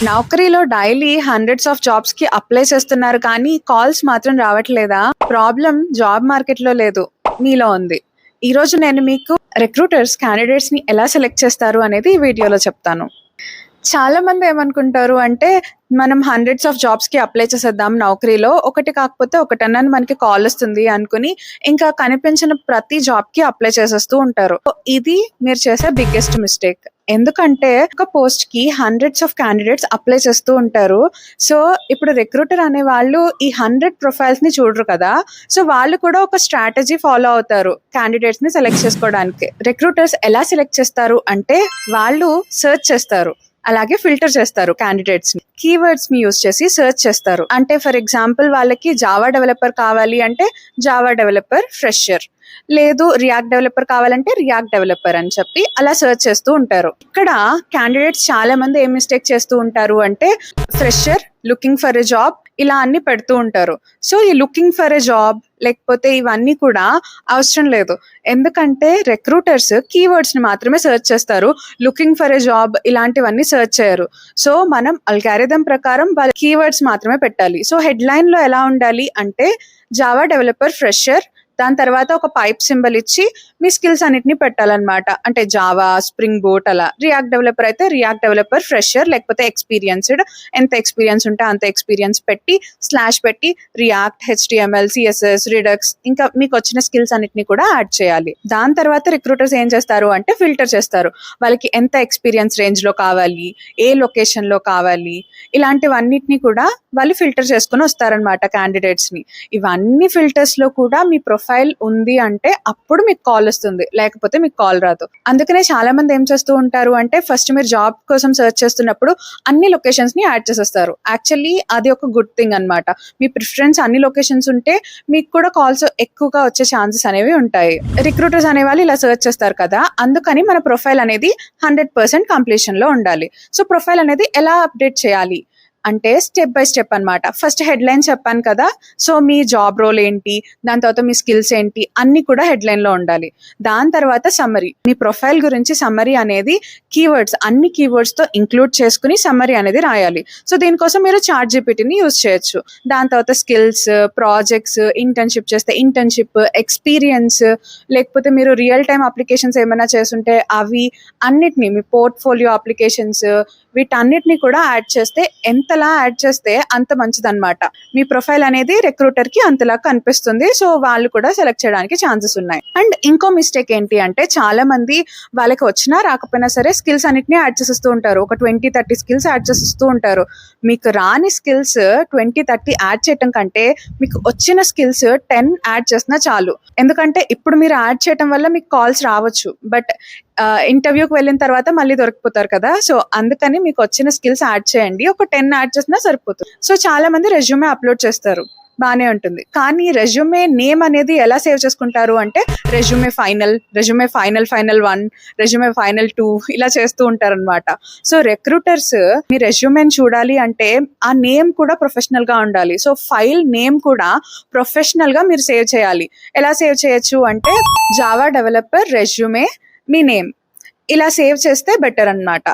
నౌకరీలో daily hundreds of jobs కి apply చేస్తున్నారు కానీ కాల్స్ మాత్రం రావట్లేదా? ప్రాబ్లం జాబ్ మార్కెట్ లో లేదు, మీలో ఉంది. ఈ రోజు నేను మీకు రిక్రూటర్స్ క్యాండిడేట్స్ ని ఎలా సెలెక్ట్ చేస్తారు అనేది ఈ వీడియోలో చెప్తాను. చాలా మంది ఏమనుకుంటారు అంటే మనం హండ్రెడ్స్ ఆఫ్ జాబ్స్ కి అప్లై చేసేద్దాం, నౌకరీలో ఒకటి కాకపోతే ఒకటన్నా మనకి కాల్ వస్తుంది అనుకుని ఇంకా కనిపించిన ప్రతి జాబ్ కి అప్లై చేసేస్తూ ఉంటారు. ఇది మీరు చేసే బిగ్గెస్ట్ మిస్టేక్. ఎందుకంటే ఒక పోస్ట్ కి హండ్రెడ్స్ ఆఫ్ క్యాండిడేట్స్ అప్లై చేస్తూ ఉంటారు. సో ఇప్పుడు రిక్రూటర్ అనే వాళ్ళు ఈ 100 ప్రొఫైల్స్ ని చూడరు కదా, సో వాళ్ళు కూడా ఒక స్ట్రాటజీ ఫాలో అవుతారు క్యాండిడేట్స్ ని సెలెక్ట్ చేసుకోవడానికి. రిక్రూటర్స్ ఎలా సెలెక్ట్ చేస్తారు అంటే వాళ్ళు సెర్చ్ చేస్తారు, అలాగే ఫిల్టర్ చేస్తారు క్యాండిడేట్స్ ని. కీవర్డ్స్ ని యూజ్ చేసి సెర్చ్ చేస్తారు. అంటే ఫర్ ఎగ్జాంపుల్ వాళ్ళకి జావా డెవలపర్ కావాలి అంటే జావా డెవలపర్ ఫ్రెషర్, లేదు రియాక్ట్ డెవలపర్ కావాలంటే రియాక్ట్ డెవలపర్ అని చెప్పి అలా సెర్చ్ చేస్తూ ఉంటారు. ఇక్కడ క్యాండిడేట్స్ చాలా మంది ఏం మిస్టేక్ చేస్తూ ఉంటారు అంటే fresher, looking for a job ఇలా అన్ని పెడుతూ ఉంటారు. సో ఈ లుకింగ్ ఫర్ ఎ జాబ్ లేకపోతే ఇవన్నీ కూడా అవసరం లేదు. ఎందుకంటే రిక్రూటర్స్ కీవర్డ్స్ ని మాత్రమే సెర్చ్ చేస్తారు, లుకింగ్ ఫర్ ఎ జాబ్ ఇలాంటివన్నీ సెర్చ్ చేయరు. సో మనం అల్గారిథం ప్రకారం వాళ్ళ కీవర్డ్స్ మాత్రమే పెట్టాలి. సో హెడ్ లైన్ లో ఎలా ఉండాలి అంటే జావా డెవలపర్ ఫ్రెషర్, దాని తర్వాత ఒక పైప్ సింబల్ ఇచ్చి మీ స్కిల్స్ అన్నిటిని పెట్టాలన్నమాట. అంటే జావా, స్ప్రింగ్ బూట్ అలా. రియాక్ట్ డెవలపర్ అయితే రియాక్ట్ డెవలపర్ ఫ్రెషర్ లేకపోతే ఎక్స్పీరియన్స్డ్, ఎంత ఎక్స్పీరియన్స్ ఉంటే అంత ఎక్స్పీరియన్స్ పెట్టి స్లాష్ పెట్టి రియాక్ట్, HTML, CSS, రిడక్స్ ఇంకా మీకు వచ్చిన స్కిల్స్ అన్నిటిని కూడా యాడ్ చేయాలి. దాని తర్వాత రిక్రూటర్స్ ఏం చేస్తారు అంటే ఫిల్టర్ చేస్తారు. వాళ్ళకి ఎంత ఎక్స్పీరియన్స్ రేంజ్ లో కావాలి, ఏ లొకేషన్ లో కావాలి, ఇలాంటివన్నిటిని కూడా వాళ్ళు ఫిల్టర్ చేసుకుని వస్తారనమాట క్యాండిడేట్స్ ని. ఇవన్నీ ఫిల్టర్స్ లో కూడా మీ ప్రొఫైల్ ఉంది అంటే అప్పుడు మీకు కాల్ వస్తుంది, లేకపోతే మీకు కాల్ రాదు. అందుకనే చాలా మంది ఏం చేస్తూ ఉంటారు అంటే ఫస్ట్ మీరు జాబ్ కోసం సెర్చ్ చేస్తున్నప్పుడు అన్ని లొకేషన్స్ ని యాడ్ చేసేస్తారు. యాక్చువల్లీ అది ఒక గుడ్ థింగ్ అన్నమాట. మీ ప్రిఫరెన్స్ అన్ని లొకేషన్స్ ఉంటే మీకు కూడా కాల్స్ ఎక్కువగా వచ్చే ఛాన్సెస్ అనేవి ఉంటాయి. రిక్రూటర్స్ అనే వాళ్ళు ఇలా సెర్చ్ చేస్తారు కదా, అందుకని మన ప్రొఫైల్ అనేది 100% కంప్లీషన్ లో ఉండాలి. సో ప్రొఫైల్ అనేది ఎలా అప్డేట్ చేయాలి అంటే స్టెప్ బై స్టెప్ అన్నమాట. ఫస్ట్ హెడ్ లైన్ చెప్పాను కదా, సో మీ జాబ్ రోల్ ఏంటి, దాని తర్వాత మీ స్కిల్స్ ఏంటి అన్ని కూడా హెడ్ లైన్ లో ఉండాలి. దాని తర్వాత సమ్మరీ, మీ ప్రొఫైల్ గురించి సమ్మరీ అనేది కీవర్డ్స్, అన్ని కీవర్డ్స్ తో ఇంక్లూడ్ చేసుకుని సమ్మరీ అనేది రాయాలి. సో దీనికోసం మీరు ChatGPTని యూజ్ చేయొచ్చు. దాని తర్వాత స్కిల్స్, ప్రాజెక్ట్స్, ఇంటర్న్షిప్ చేస్తే ఇంటర్న్షిప్, ఎక్స్పీరియన్స్, లేకపోతే మీరు రియల్ టైమ్ అప్లికేషన్స్ ఏమైనా చేస్తుంటే అవి అన్నిటిని, మీ పోర్ట్ఫోలియో అప్లికేషన్స్ వీటన్నిటిని కూడా యాడ్ చేస్తే ఎంతలా యాడ్ చేస్తే అంత మంచిదన్నమాట. మీ ప్రొఫైల్ అనేది రిక్రూటర్ కి అంతలా కనిపిస్తుంది. సో వాళ్ళు కూడా సెలెక్ట్ చేయడానికి ఛాన్సెస్ ఉన్నాయి. అండ్ ఇంకో మిస్టేక్ ఏంటి అంటే చాలా మంది వాళ్ళకి వచ్చినా రాకపోయినా సరే స్కిల్స్ అన్నిటిని యాడ్ చేసేస్తూ ఉంటారు. ఒక 20-30 స్కిల్స్ యాడ్ చేసేస్తూ ఉంటారు. మీకు రాని స్కిల్స్ 20-30 యాడ్ చేయటం కంటే మీకు వచ్చిన స్కిల్స్ 10 యాడ్ చేసినా చాలు. ఎందుకంటే ఇప్పుడు మీరు యాడ్ చేయటం వల్ల మీకు కాల్స్ రావచ్చు, బట్ ఇంటర్వ్యూకి వెళ్ళిన తర్వాత మళ్ళీ దొరికిపోతారు కదా. సో అందుకని మీకు వచ్చిన స్కిల్స్ యాడ్ చేయండి, ఒక 10 యాడ్ చేసినా సరిపోతుంది. సో చాలా మంది రెజ్యూమే అప్లోడ్ చేస్తారు, బానే ఉంటుంది. కానీ రెజ్యూమే నేమ్ అనేది ఎలా సేవ్ చేసుకుంటారు అంటే resume final, resume final 1, resume final 2 ఇలా చేస్తూ ఉంటారు అనమాట. సో రిక్రూటర్స్ మీ రెజ్యూమేని చూడాలి అంటే ఆ నేమ్ కూడా ప్రొఫెషనల్ గా ఉండాలి. సో ఫైల్ నేమ్ కూడా ప్రొఫెషనల్ గా మీరు సేవ్ చేయాలి. ఎలా సేవ్ చేయొచ్చు అంటే జావా డెవలపర్ రెజ్యూమే మీ నేమ్ ఇలా సేవ్ చేస్తే బెటర్ అన్నమాట.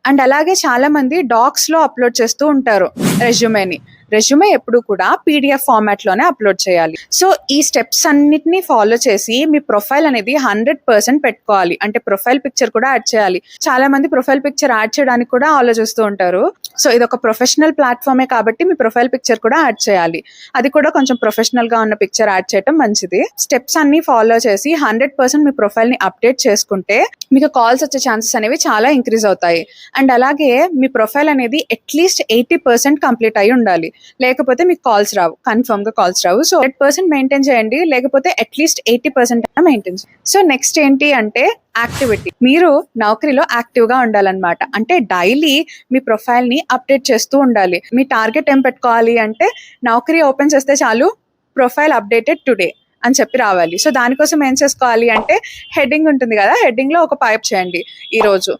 అండ్ అలాగే చాలా మంది డాక్స్ లో అప్లోడ్ చేస్తూ ఉంటారు రెజ్యూమేని. రెజ్యూమే ఎప్పుడు కూడా PDF ఫార్మాట్ లోనే అప్లోడ్ చేయాలి. సో ఈ స్టెప్స్ అన్నిటిని ఫాలో చేసి మీ ప్రొఫైల్ అనేది 100% పెట్టుకోవాలి. అంటే ప్రొఫైల్ పిక్చర్ కూడా యాడ్ చేయాలి. చాలా మంది ప్రొఫైల్ పిక్చర్ యాడ్ చేయడానికి కూడా ఆలోచిస్తూ ఉంటారు. సో ఇది ఒక ప్రొఫెషనల్ ప్లాట్ఫామే కాబట్టి మీ ప్రొఫైల్ పిక్చర్ కూడా యాడ్ చేయాలి. అది కూడా కొంచెం ప్రొఫెషనల్ గా ఉన్న పిక్చర్ యాడ్ చేయడం మంచిది. స్టెప్స్ అన్ని ఫాలో చేసి 100% మీ ప్రొఫైల్ ని అప్డేట్ చేసుకుంటే మీకు కాల్స్ వచ్చే ఛాన్సెస్ అనేవి చాలా ఇంక్రీజ్ అవుతాయి. అండ్ అలాగే మీ ప్రొఫైల్ అనేది అట్లీస్ట్ 80% కంప్లీట్ అయి ఉండాలి, లేకపోతే మీకు కాల్స్ రావు, కన్ఫర్మ్ గా కాల్స్ రావు. సో 100% మెయింటైన్ చేయండి, లేకపోతే అట్లీస్ట్ 80% మెయింటైన్ చేయండి. సో నెక్స్ట్ ఏంటి అంటే యాక్టివిటీ. మీరు నౌకరీలో యాక్టివ్ గా ఉండాలన్నమాట. అంటే డైలీ మీ ప్రొఫైల్ ని అప్డేట్ చేస్తూ ఉండాలి. మీ టార్గెట్ ఏం పెట్టుకోవాలి అంటే నౌకరీ ఓపెన్ చేస్తే చాలు ప్రొఫైల్ అప్డేటెడ్ టుడే అని చెప్పి రావాలి. సో దానికోసం ఏం చేసుకోవాలి అంటే హెడ్డింగ్ ఉంటుంది కదా, హెడ్డింగ్ లో ఒక పైప్ చేయండి ఈ రోజు,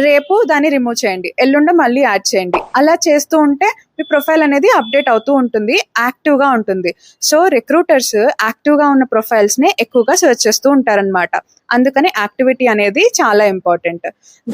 రేపు దాన్ని రిమూవ్ చేయండి, ఎల్లుండి మళ్ళీ యాడ్ చేయండి. అలా చేస్తూ ఉంటే మీ ప్రొఫైల్ అనేది అప్డేట్ అవుతూ ఉంటుంది, యాక్టివ్ గా ఉంటుంది. సో రిక్రూటర్స్ యాక్టివ్ గా ఉన్న ప్రొఫైల్స్ ని ఎక్కువగా సెర్చ్ చేస్తూ ఉంటారన్నమాట. అందుకని యాక్టివిటీ అనేది చాలా ఇంపార్టెంట్.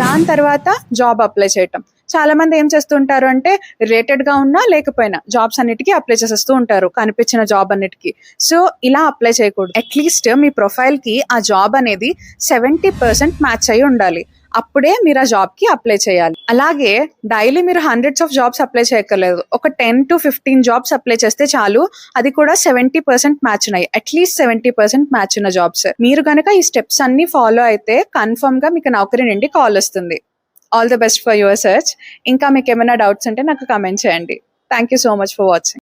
దాని తర్వాత జాబ్ అప్లై చేయటం. చాలా మంది ఏం చేస్తుంటారు అంటే రేటెడ్ గా ఉన్నా లేకపోయినా జాబ్స్ అన్నిటికీ అప్లై చేసేస్తూ ఉంటారు, కనిపించిన జాబ్ అన్నిటికీ. సో ఇలా అప్లై చేయకూడదు. అట్లీస్ట్ మీ ప్రొఫైల్ కి ఆ జాబ్ అనేది 70% మ్యాచ్ అయి ఉండాలి. అప్పుడే మీరు ఆ జాబ్ కి అప్లై చేయాలి. అలాగే డైలీ మీరు హండ్రెడ్స్ ఆఫ్ జాబ్స్ అప్లై చేయక్కర్లేదు. ఒక 10 to 15 జాబ్స్ అప్లై చేస్తే చాలు. అది కూడా 70% మ్యాచ్ ఉన్నాయి. అట్లీస్ట్ 70% మ్యాచ్ ఉన్న జాబ్స్. మీరు కనుక ఈ స్టెప్స్ అన్ని ఫాలో అయితే కన్ఫర్మ్ గా మీకు నౌకరీ నుండి కాల్ వస్తుంది. All the best for your search. ఇంకా మీకు ఏమైనా డౌట్స్ ఉంటే నాకు కమెంట్ చేయండి. Thank you so much for watching.